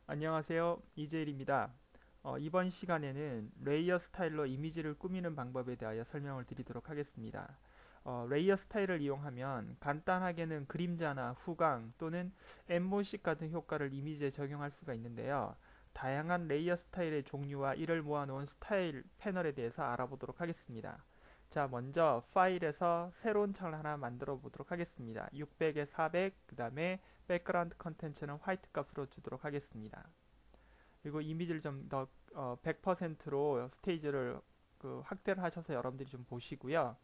안녕하세요. 이재일입니다. 이번 시간에는 레이어 스타일로 이미지를 꾸미는 방법에 대하여 설명을 드리도록 하겠습니다. 레이어 스타일을 이용하면 간단하게는 그림자나 후광 또는 엠보식 같은 효과를 이미지에 적용할 수가 있는데요. 다양한 레이어 스타일의 종류와 이를 모아놓은 스타일 패널에 대해서 알아보도록 하겠습니다. 자, 먼저 파일에서 새로운 창을 하나 만들어 보도록 하겠습니다. 600에 400, 그 다음에 백그라운드 컨텐츠는 화이트 값으로 주도록 하겠습니다. 그리고 이미지를 좀 더 100%로 스테이지를 확대를 하셔서 여러분들이 좀 보시고요.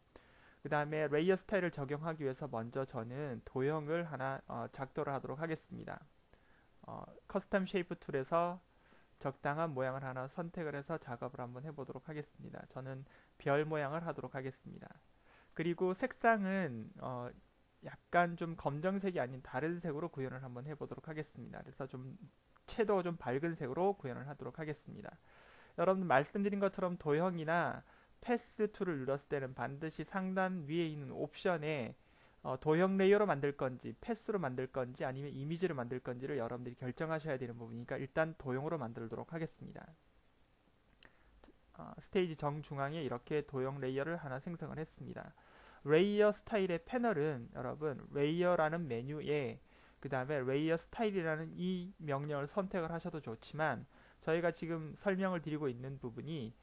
그 다음에 레이어 스타일을 적용하기 위해서 먼저 저는 도형을 하나 작도를 하도록 하겠습니다. 커스텀 쉐이프 툴에서 적당한 모양을 하나 선택을 해서 작업을 한번 해보도록 하겠습니다. 저는 별 모양을 하도록 하겠습니다. 그리고 색상은 약간 좀 검정색이 아닌 다른 색으로 구현을 한번 해보도록 하겠습니다. 그래서 좀 채도 좀 밝은 색으로 구현을 하도록 하겠습니다. 여러분 말씀드린 것처럼 도형이나 패스 툴을 눌렀을 때는 반드시 상단 위에 있는 옵션에 도형 레이어로 만들 건지 패스로 만들 건지 아니면 이미지로 만들 건지를 여러분들이 결정하셔야 되는 부분이니까 일단 도형으로 만들도록 하겠습니다. 스테이지 정중앙에 이렇게 도형 레이어를 하나 생성을 했습니다. 레이어 스타일의 패널은 여러분 레이어라는 메뉴에 그 다음에 레이어 스타일이라는 이 명령을 선택을 하셔도 좋지만 저희가 지금 설명을 드리고 있는 부분이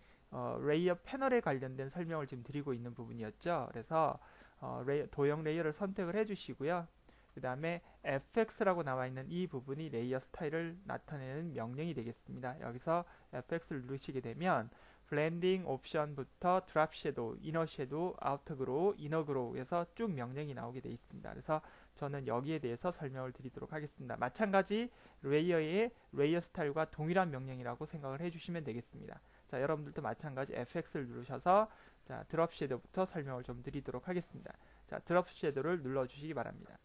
레이어 패널에 관련된 설명을 지금 드리고 있는 부분이었죠. 그래서 도형 레이어를 선택을 해주시고요. 그 다음에 fx라고 나와 있는 이 부분이 레이어 스타일을 나타내는 명령이 되겠습니다. 여기서 fx를 누르시게 되면 블렌딩 옵션부터 드랍 섀도우, 이너 섀도우, 아우터 그로우, 이너 그로우에서 쭉 명령이 나오게 되어 있습니다. 그래서 저는 여기에 대해서 설명을 드리도록 하겠습니다. 마찬가지 레이어의 레이어 스타일과 동일한 명령이라고 생각을 해주시면 되겠습니다. 자, 여러분들도 마찬가지 fx를 누르셔서 자, 드롭 섀도우부터 설명을 좀 드리도록 하겠습니다. 자, 드롭 섀도우를 눌러주시기 바랍니다.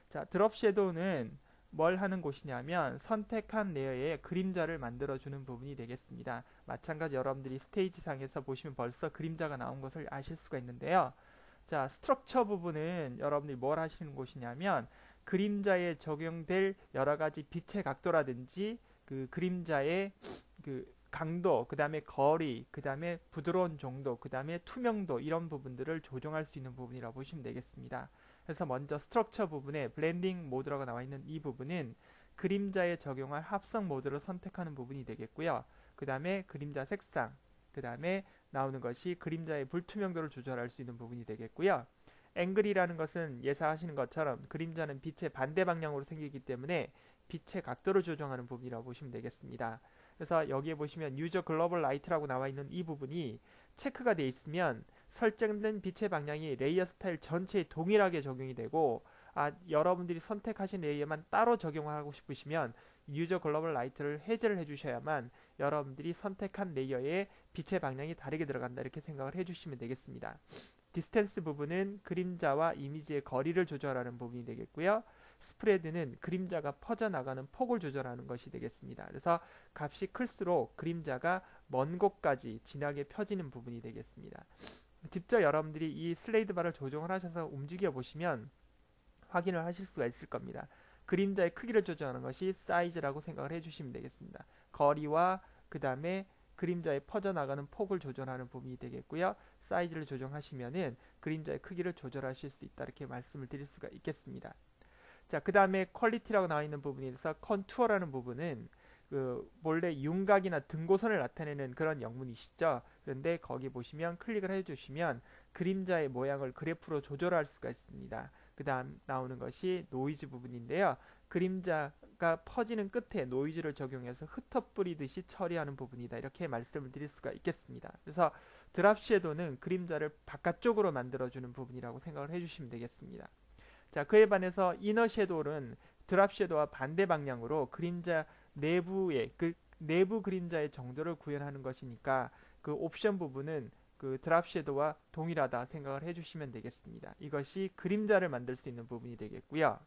자, 드롭 섀도우는 뭘 하는 곳이냐면 선택한 레이어에 그림자를 만들어주는 부분이 되겠습니다. 마찬가지 여러분들이 스테이지 상에서 보시면 벌써 그림자가 나온 것을 아실 수가 있는데요. 자, 스트럭처 부분은 여러분들이 뭘 하시는 곳이냐면 그림자에 적용될 여러 가지 빛의 각도라든지 그 그림자의 그 강도, 그 다음에 거리, 그 다음에 부드러운 정도, 그 다음에 투명도 이런 부분들을 조정할 수 있는 부분이라고 보시면 되겠습니다. 그래서 먼저 스트럭처 부분에 블렌딩 모드라고 나와 있는 이 부분은 그림자에 적용할 합성 모드를 선택하는 부분이 되겠고요. 그 다음에 그림자 색상, 그 다음에 나오는 것이 그림자의 불투명도를 조절할 수 있는 부분이 되겠고요. 앵글이라는 것은 예상하시는 것처럼 그림자는 빛의 반대 방향으로 생기기 때문에 빛의 각도를 조정하는 부분이라고 보시면 되겠습니다. 그래서 여기에 보시면 유저 글로벌 라이트라고 나와 있는 이 부분이 체크가 되어 있으면 설정된 빛의 방향이 레이어 스타일 전체에 동일하게 적용이 되고 여러분들이 선택하신 레이어만 따로 적용하고 싶으시면 유저 글로벌 라이트를 해제를 해주셔야만 여러분들이 선택한 레이어의 빛의 방향이 다르게 들어간다 이렇게 생각을 해주시면 되겠습니다. 디스텐스 부분은 그림자와 이미지의 거리를 조절하는 부분이 되겠고요. 스프레드는 그림자가 퍼져나가는 폭을 조절하는 것이 되겠습니다. 그래서 값이 클수록 그림자가 먼 곳까지 진하게 펴지는 부분이 되겠습니다. 직접 여러분들이 이 슬레이드 바를 조정을 하셔서 움직여 보시면 확인을 하실 수가 있을 겁니다. 그림자의 크기를 조정하는 것이 사이즈라고 생각을 해주시면 되겠습니다. 거리와 그 다음에 그림자의 퍼져나가는 폭을 조절하는 부분이 되겠고요. 사이즈를 조정하시면은 그림자의 크기를 조절하실 수 있다 이렇게 말씀을 드릴 수가 있겠습니다. 자, 그 다음에 퀄리티라고 나와 있는 부분에 대해서 컨투어라는 부분은 본래 윤곽이나 등고선을 나타내는 그런 영문이시죠. 그런데 거기 보시면 클릭을 해주시면 그림자의 모양을 그래프로 조절할 수가 있습니다. 그 다음 나오는 것이 노이즈 부분인데요. 그림자가 퍼지는 끝에 노이즈를 적용해서 흩어뿌리듯이 처리하는 부분이다. 이렇게 말씀을 드릴 수가 있겠습니다. 그래서 드랍 섀도우는 그림자를 바깥쪽으로 만들어주는 부분이라고 생각을 해주시면 되겠습니다. 자, 그에 반해서 이너 섀도우는 드랍 섀도우와 반대 방향으로 그림자 내부의 내부 그림자의 정도를 구현하는 것이니까 그 옵션 부분은 그 드랍 섀도우와 동일하다 생각을 해주시면 되겠습니다. 이것이 그림자를 만들 수 있는 부분이 되겠고요.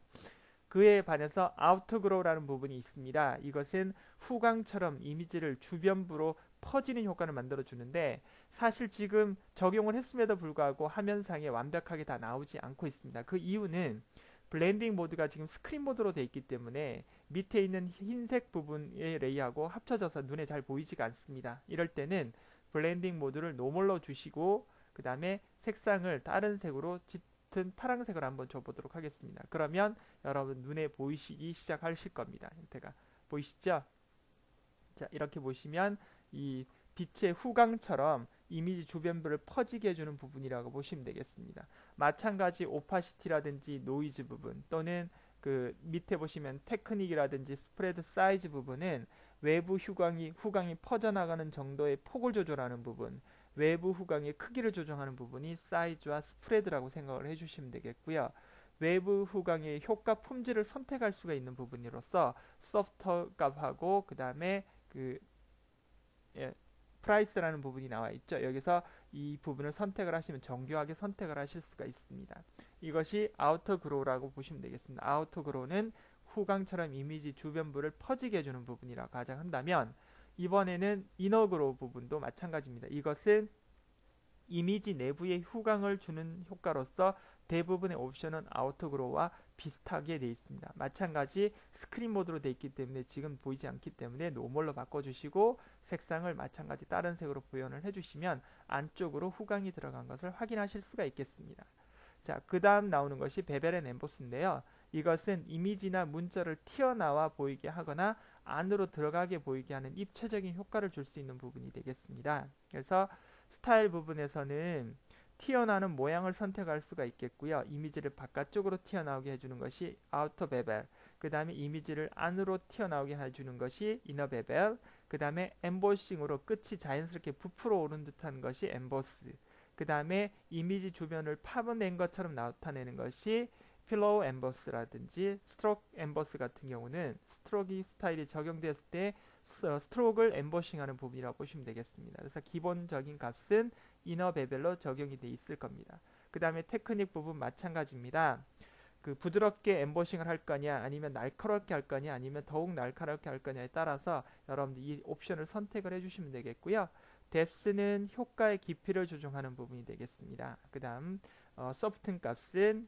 그에 반해서 아우터 그로우라는 부분이 있습니다. 이것은 후광처럼 이미지를 주변부로 퍼지는 효과를 만들어 주는데 사실 지금 적용을 했음에도 불구하고 화면상에 완벽하게 다 나오지 않고 있습니다. 그 이유는 블렌딩 모드가 지금 스크린 모드로 되어 있기 때문에 밑에 있는 흰색 부분의 레이하고 합쳐져서 눈에 잘 보이지가 않습니다. 이럴 때는 블렌딩 모드를 노멀로 주시고 그 다음에 색상을 다른 색으로 짙은 파란색을 한번 줘보도록 하겠습니다. 그러면 여러분 눈에 보이시기 시작하실 겁니다. 형태가 보이시죠? 자, 이렇게 보시면 이 빛의 후광처럼 이미지 주변부를 퍼지게 해주는 부분이라고 보시면 되겠습니다. 마찬가지 오파시티라든지 노이즈 부분 또는 그 밑에 보시면 테크닉이라든지 스프레드 사이즈 부분은 외부 후광이 퍼져나가는 정도의 폭을 조절하는 부분, 외부 후광의 크기를 조정하는 부분이 사이즈와 스프레드라고 생각을 해주시면 되겠고요. 외부 후광의 효과 품질을 선택할 수가 있는 부분으로서 소프트 값하고 그 다음에 그 프라이스라는 부분이 나와 있죠. 여기서 이 부분을 선택을 하시면 정교하게 선택을 하실 수가 있습니다. 이것이 아우터 그로우라고 보시면 되겠습니다. 아우터 그로우는 후광처럼 이미지 주변부를 퍼지게 해주는 부분이라고 가정한다면 이번에는 이너 그로우 부분도 마찬가지입니다. 이것은 이미지 내부에 후광을 주는 효과로서 대부분의 옵션은 아우터 그로우와 비슷하게 되어 있습니다. 마찬가지 스크린 모드로 되어 있기 때문에 지금 보이지 않기 때문에 노멀로 바꿔주시고 색상을 마찬가지 다른 색으로 구현을 해주시면 안쪽으로 후광이 들어간 것을 확인하실 수가 있겠습니다. 자, 그 다음 나오는 것이 베벨 앤 엠보스인데요. 이것은 이미지나 문자를 튀어나와 보이게 하거나 안으로 들어가게 보이게 하는 입체적인 효과를 줄 수 있는 부분이 되겠습니다. 그래서 스타일 부분에서는 튀어나오는 모양을 선택할 수가 있겠고요. 이미지를 바깥쪽으로 튀어나오게 해주는 것이 아우터 베벨, 그 다음에 이미지를 안으로 튀어나오게 해주는 것이 이너 베벨, 그 다음에 엠보싱으로 끝이 자연스럽게 부풀어 오른 듯한 것이 엠보스, 그 다음에 이미지 주변을 파고낸 것처럼 나타내는 것이 필로우 엠보스라든지 스트로크 엠보스 같은 경우는 스트로크 스타일이 적용됐을 때 스트로크를 엠보싱하는 부분이라고 보시면 되겠습니다. 그래서 기본적인 값은 이너 베벨로 적용이 돼 있을 겁니다. 그 다음에 테크닉 부분 마찬가지입니다. 그 부드럽게 엠보싱을 할 거냐 아니면 날카롭게 할 거냐 아니면 더욱 날카롭게 할 거냐에 따라서 여러분들 이 옵션을 선택을 해주시면 되겠고요. 뎁스는 효과의 깊이를 조정하는 부분이 되겠습니다. 그 다음 소프튼 값은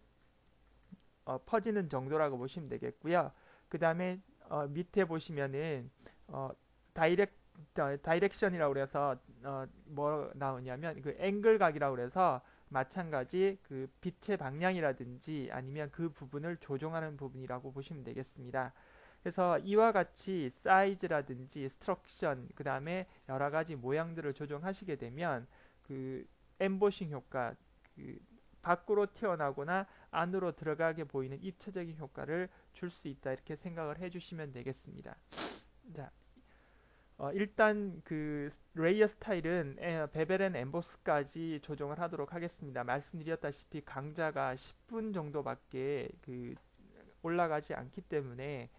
퍼지는 정도라고 보시면 되겠고요. 그 다음에 밑에 보시면은 다이렉션이라고 그래서 뭐 나오냐면 그 앵글 각이라고 그래서 마찬가지 그 빛의 방향이라든지 아니면 그 부분을 조정하는 부분이라고 보시면 되겠습니다. 그래서 이와 같이 사이즈라든지 스트럭션 그 다음에 여러 가지 모양들을 조정하시게 되면 그 엠보싱 효과 그 밖으로 튀어나오거나 안으로 들어가게 보이는 입체적인 효과를 줄 수 있다 이렇게 생각을 해주시면 되겠습니다. 자, 일단 그 레이어 스타일은 베벨 앤 엠보스까지 조정을 하도록 하겠습니다. 말씀드렸다시피 강좌가 10분 정도밖에 그 올라가지 않기 때문에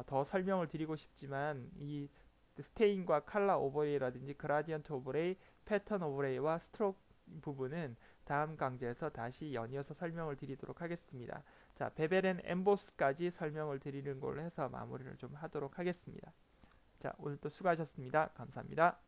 더 설명을 드리고 싶지만 이 스테인과 칼라 오버레이라든지 그라디언트 오버레이, 패턴 오버레이와 스트로크 부분은 다음 강좌에서 다시 연이어서 설명을 드리도록 하겠습니다. 자, 베벨 앤 엠보스까지 설명을 드리는 걸로 해서 마무리를 좀 하도록 하겠습니다. 자, 오늘도 수고하셨습니다. 감사합니다.